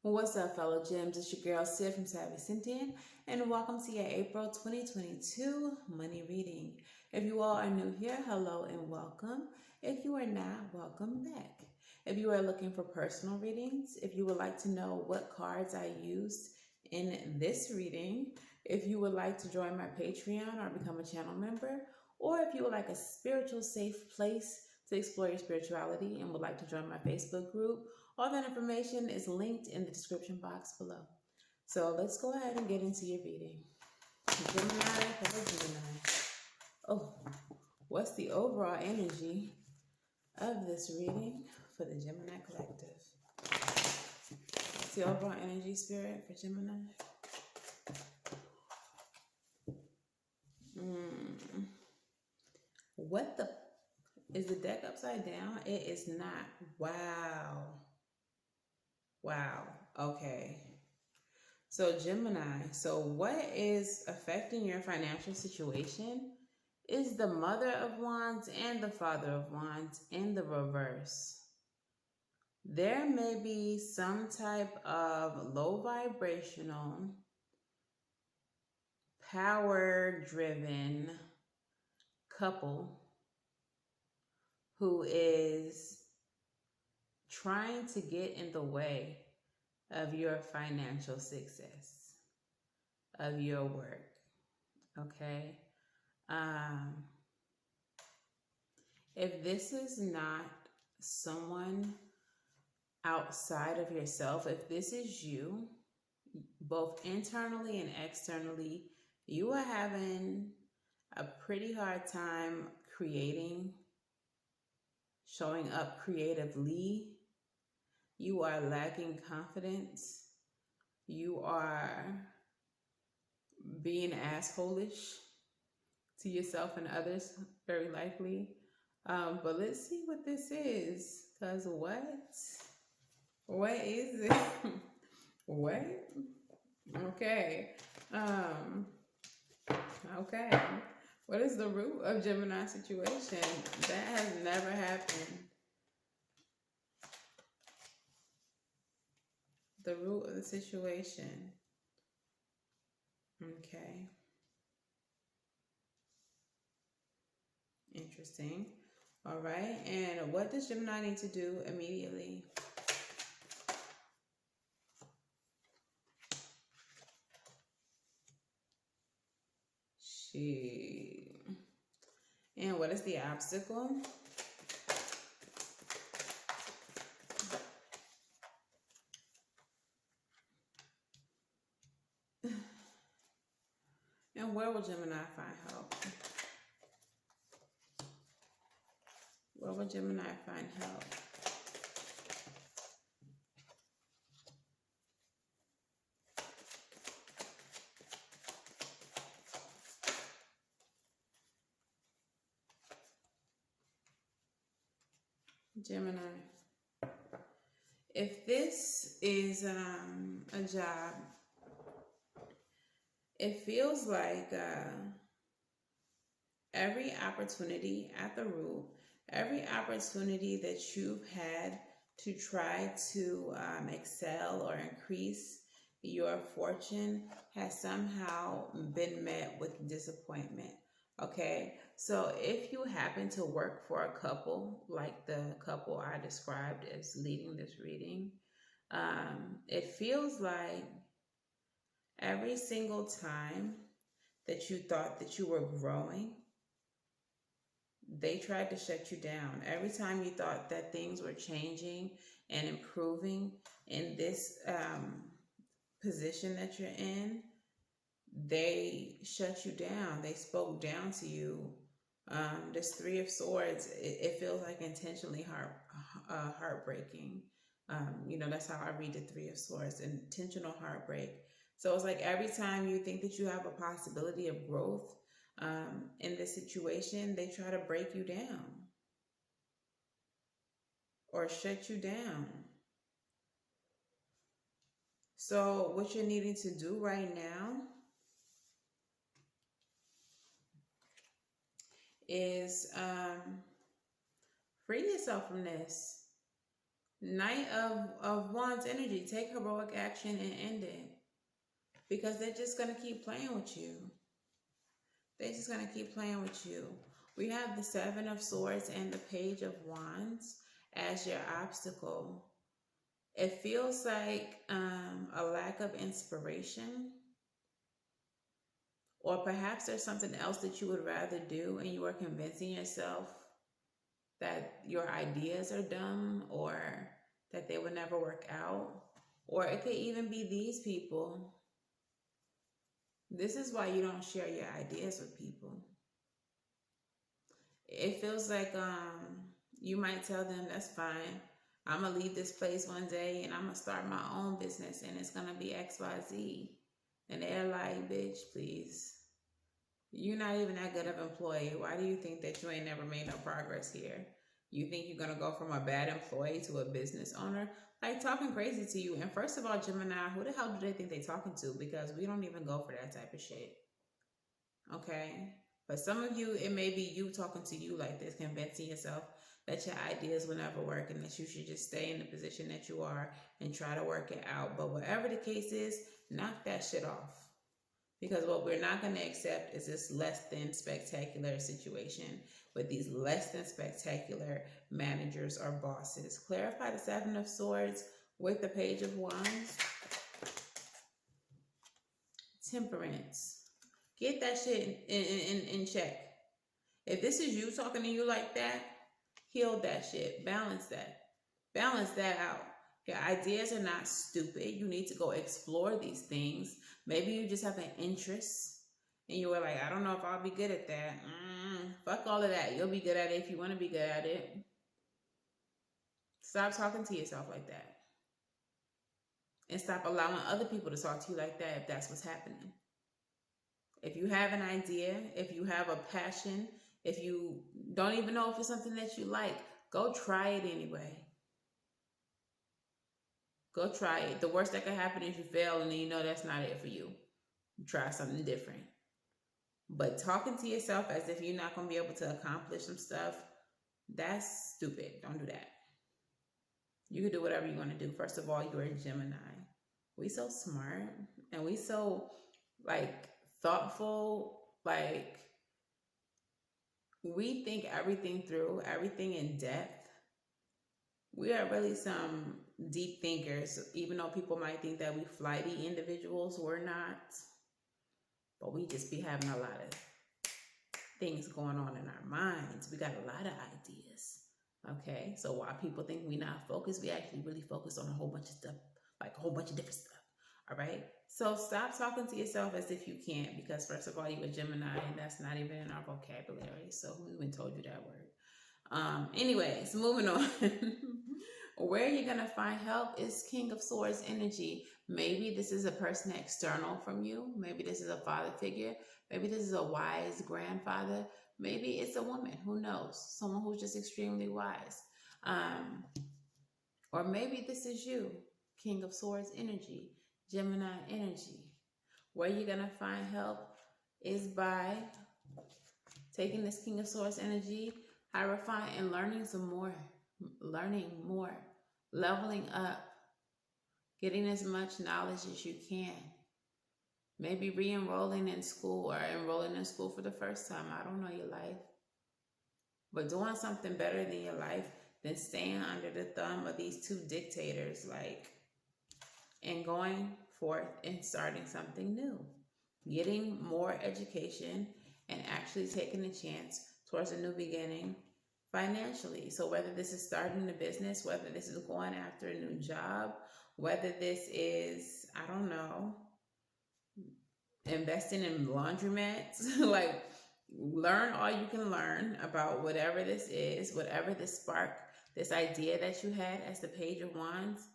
What's up, fellow gems? It's your girl Sid from Savy, Sentient, and welcome to your April 2022 money reading. If you all are new here, hello and welcome. If you are not, welcome back. If you are looking for personal readings, if you would like to know what cards I used in this reading, if you would like to join my Patreon or become a channel member, or if you would like a spiritual safe place to explore your spirituality and would like to join my Facebook group, all that information is linked in the description box below. So let's go ahead and get into your reading. Gemini, hello Gemini. Oh, what's the overall energy of this reading for the Gemini collective? What's the overall energy, spirit, for Gemini? What the? Is the deck upside down? It is not. Wow. Wow. Okay. So Gemini, so what is affecting your financial situation is the Mother of Wands and the Father of Wands in the reverse. There may be some type of low vibrational, power driven couple who is trying to get in the way of your financial success, of your work. Okay. If this is not someone outside of yourself, if this is you, both internally and externally, you are having a pretty hard time creating, showing up creatively. You are lacking confidence. You are being assholish to yourself and others, very likely. But let's see what this is. Because what? What is it? What? Okay. Okay. What is the root of Gemini situation? That has never happened. The root of the situation. Okay. Interesting. All right. And what does Gemini need to do immediately? And what is the obstacle? And where will Gemini find help? Where will Gemini find help? Gemini. If this is a job, it feels like every opportunity at the root, every opportunity that you've had to try to excel or increase your fortune has somehow been met with disappointment. Okay, so if you happen to work for a couple, like the couple I described as leading this reading, it feels like every single time that you thought that you were growing, they tried to shut you down. Every time you thought that things were changing and improving in this position that you're in, they shut you down. They spoke down to you. This Three of Swords, it feels like intentionally heartbreaking. That's how I read the Three of Swords, intentional heartbreak. So it's like every time you think that you have a possibility of growth in this situation, they try to break you down or shut you down. So what you're needing to do right now is free yourself from this. Knight of Wands energy. Take heroic action and end it. Because they're just going to keep playing with you. They're just going to keep playing with you. We have the Seven of Swords and the Page of Wands as your obstacle. It feels like a lack of inspiration. Or perhaps there's something else that you would rather do and you are convincing yourself that your ideas are dumb or that they would never work out. Or it could even be these people. This is why you don't share your ideas with people. It feels like you might tell them, that's fine. I'm going to leave this place one day and I'm going to start my own business and it's going to be XYZ. And they're like, bitch, please. You're not even that good of an employee. Why do you think that you ain't never made no progress here? You think you're going to go from a bad employee to a business owner? Like, talking crazy to you. And first of all, Gemini, who the hell do they think they're talking to? Because we don't even go for that type of shit. Okay? But some of you, it may be you talking to you like this, convincing yourself that your ideas will never work and that you should just stay in the position that you are and try to work it out. But whatever the case is, knock that shit off. Because what we're not going to accept is this less than spectacular situation with these less than spectacular managers or bosses. Clarify the Seven of Swords with the Page of Wands. Temperance. Get that shit in check. If this is you talking to you like that, heal that shit. Balance that. Balance that out. Your ideas are not stupid. You need to go explore these things. Maybe you just have an interest and you were like, I don't know if I'll be good at that. Fuck all of that. You'll be good at it if you want to be good at it. Stop talking to yourself like that. And stop allowing other people to talk to you like that if that's what's happening. If you have an idea, if you have a passion, if you don't even know if it's something that you like, go try it anyway. Go try it. The worst that could happen is you fail and then you know that's not it for you. You try something different. But talking to yourself as if you're not going to be able to accomplish some stuff, that's stupid. Don't do that. You can do whatever you want to do. First of all, you're a Gemini. We so smart and we so like thoughtful. Like we think everything through, everything in depth. We are really some deep thinkers, even though people might think that we flighty individuals. We're not. But we just be having a lot of things going on in our minds. We got a lot of ideas. Okay? So while people think we're not focused, we actually really focus on a whole bunch of stuff, like a whole bunch of different stuff. All right? So stop talking to yourself as if you can't, because first of all, you're a Gemini, and that's not even in our vocabulary. So who even told you that word? Anyways, moving on. Where you're going to find help is King of Swords energy. Maybe this is a person external from you. Maybe this is a father figure. Maybe this is a wise grandfather. Maybe it's a woman. Who knows? Someone who's just extremely wise. Or maybe this is you, King of Swords energy, Gemini energy. Where you're going to find help is by taking this King of Swords energy, hierophant, and learning more, leveling up, getting as much knowledge as you can. Maybe re-enrolling in school or enrolling in school for the first time. I don't know your life. But doing something better than your life than staying under the thumb of these two dictators, and going forth and starting something new. Getting more education and actually taking a chance towards a new beginning financially. So whether this is starting a business, whether this is going after a new job, whether this is, I don't know, investing in laundromats, learn all you can learn about whatever this is, whatever this spark, this idea that you had as the Page of Wands,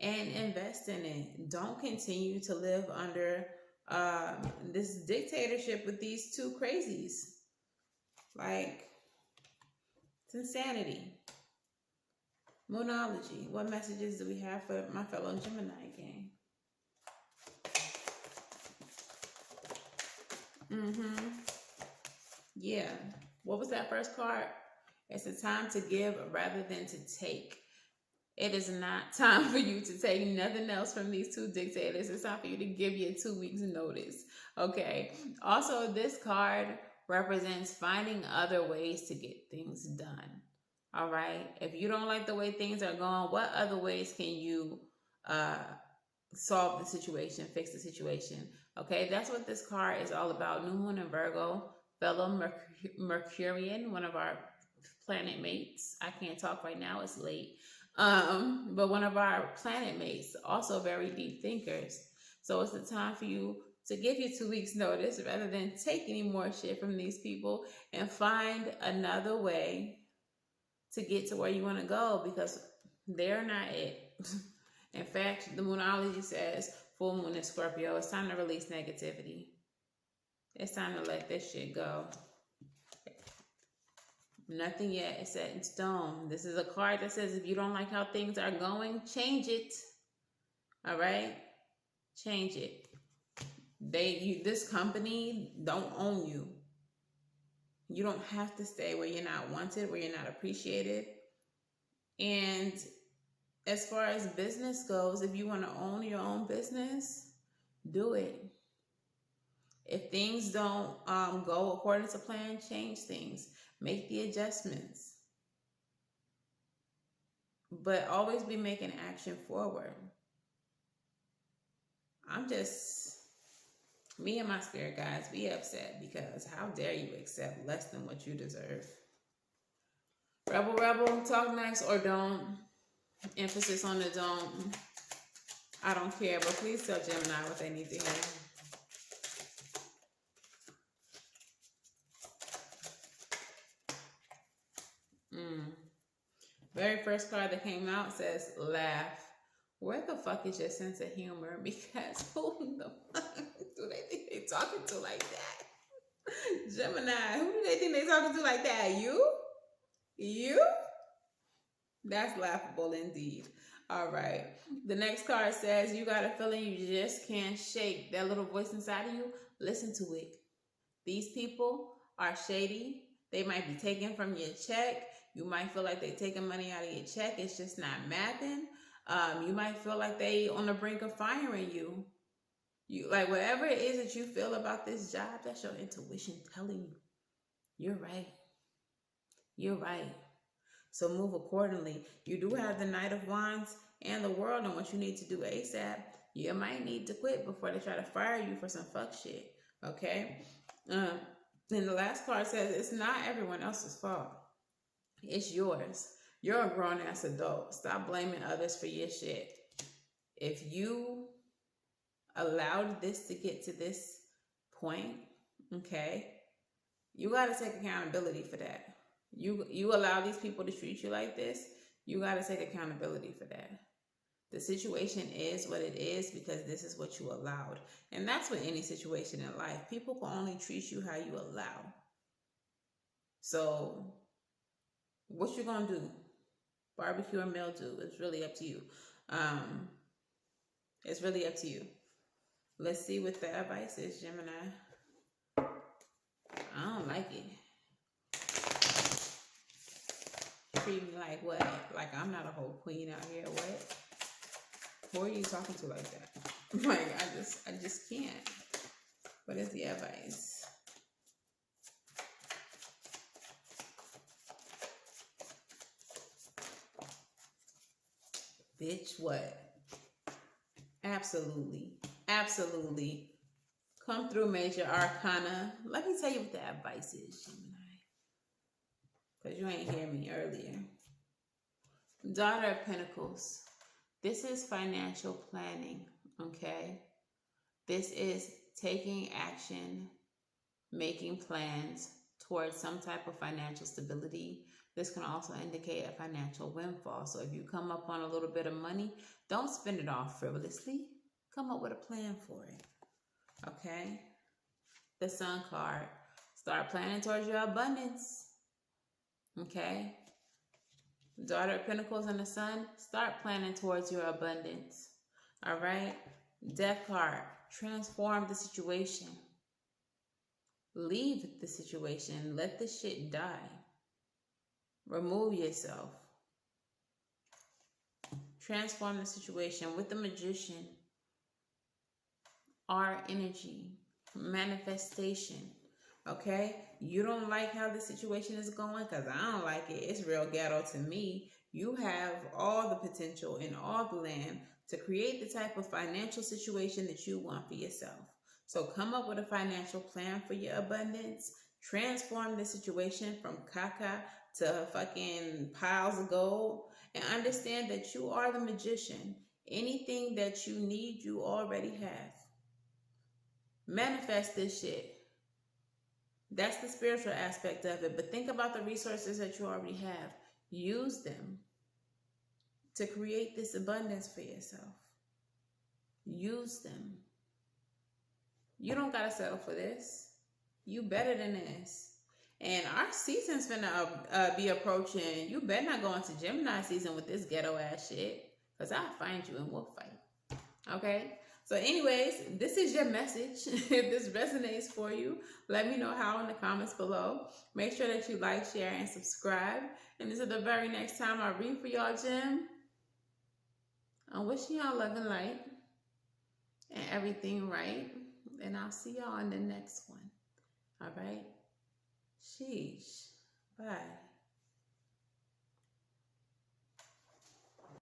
and invest in it. Don't continue to live under this dictatorship with these two crazies. It's insanity. Moonology. What messages do we have for my fellow Gemini gang? Yeah. What was that first card? It's a time to give rather than to take. It is not time for you to take nothing else from these two dictators. It's time for you to give your 2 weeks notice. Okay. Also, this card represents finding other ways to get things done. All right. If you don't like the way things are going, what other ways can you solve the situation, fix the situation? Okay. That's what this card is all about. New Moon in Virgo, fellow Mercurian, one of our planet mates. I can't talk right now. It's late. But one of our planet mates, also very deep thinkers. So it's the time for you to give your 2 weeks notice rather than take any more shit from these people and find another way to get to where you want to go, because they're not it. In fact, the Moonology says full moon in Scorpio. It's time to release negativity. It's time to let this shit go. Nothing yet is set in stone. This is a card that says if you don't like how things are going, change it. All right? Change it. This company don't own you. You don't have to stay where you're not wanted, where you're not appreciated. And as far as business goes, if you want to own your own business, do it. If things don't go according to plan, change things. Make the adjustments. But always be making action forward. Me and my spirit guides be upset because how dare you accept less than what you deserve? Rebel, talk nice or don't. Emphasis on the don't. I don't care, but please tell Gemini what they need to hear. Very first card that came out says laugh. Where the fuck is your sense of humor? Because who the fuck do they think they talking to like that? Gemini, who do they think they talking to like that? You? That's laughable indeed. All right. The next card says you got a feeling you just can't shake. That little voice inside of you, listen to it. These people are shady. They might be taking from your check. You might feel like they're taking money out of your check. It's just not mathing. You might feel like they on the brink of firing you. You like whatever it is that you feel about this job, that's your intuition telling you. You're right. You're right. So move accordingly. You do have the Knight of Wands and the World on what you need to do ASAP. You might need to quit before they try to fire you for some fuck shit. Okay? Then the last card says it's not everyone else's fault. It's yours. You're a grown-ass adult. Stop blaming others for your shit. If you allowed this to get to this point, okay, you got to take accountability for that. You allow these people to treat you like this, you got to take accountability for that. The situation is what it is because this is what you allowed. And that's with any situation in life. People can only treat you how you allow. So what you going to do? Barbecue or mildew? It's really up to you. It's really up to you. Let's see what the advice is, Gemini. I don't like it. Treat me like what? Like I'm not a whole queen out here. What? Who are you talking to like that? Like I just can't. What is the advice? Bitch, what? Absolutely. Absolutely. Come through, Major Arcana. Let me tell you what the advice is, Gemini. Because you ain't hear me earlier. Daughter of Pentacles. This is financial planning, okay? This is taking action, making plans towards some type of financial stability. This can also indicate a financial windfall. So if you come up on a little bit of money, don't spend it all frivolously. Come up with a plan for it, okay? The Sun card. Start planning towards your abundance, okay? Daughter of Pentacles and the Sun, start planning towards your abundance. All right? Death card, transform the situation. Leave the situation. Let the shit die. Remove yourself. Transform the situation. With the Magician, our energy, manifestation. Okay? You don't like how the situation is going because I don't like it. It's real ghetto to me. You have all the potential and all the land to create the type of financial situation that you want for yourself. So come up with a financial plan for your abundance. Transform the situation from caca to fucking piles of gold. And understand that you are the magician. Anything that you need, you already have. Manifest this shit. That's the spiritual aspect of it. But think about the resources that you already have. Use them to create this abundance for yourself. Use them. You don't gotta settle for this. You better than this. And our season's finna be approaching. You better not go into Gemini season with this ghetto ass shit, because I'll find you and we'll fight. Okay? So anyways, this is your message. If this resonates for you, let me know how in the comments below. Make sure that you like, share, and subscribe. And until the very next time I read for y'all, Jim, I'm wishing y'all love and light and everything right. And I'll see y'all in the next one. All right? Sheesh. Bye.